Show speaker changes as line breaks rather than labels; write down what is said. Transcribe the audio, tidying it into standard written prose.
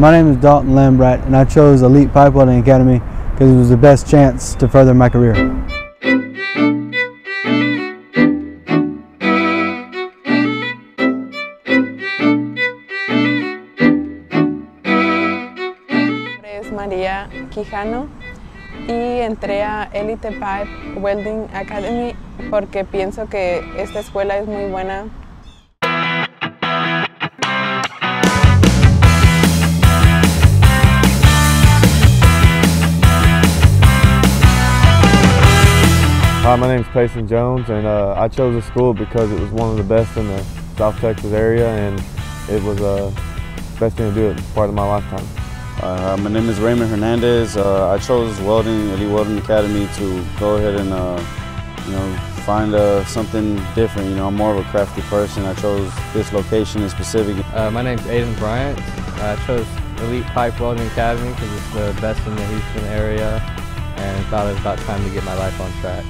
My name is Dahlton Lambright, and I chose Elite Pipe Welding Academy because it was the best chance to further my career.
Es María Quijano y entré a Elite Pipe Welding Academy porque pienso que esta escuela es muy buena.
Hi, my name is Payson Jones, and I chose this school because it was one of the best in the South Texas area, and it was the best thing to do at part of my lifetime.
My name is Raymond Hernandez. I chose Elite Welding Academy to go ahead and find something different. I'm more of a crafty person. I chose this location in specific.
My name is Aidan Bryant. I chose Elite Pipe Welding Academy because it's the best in the Houston area, and thought it was about time to get my life on track.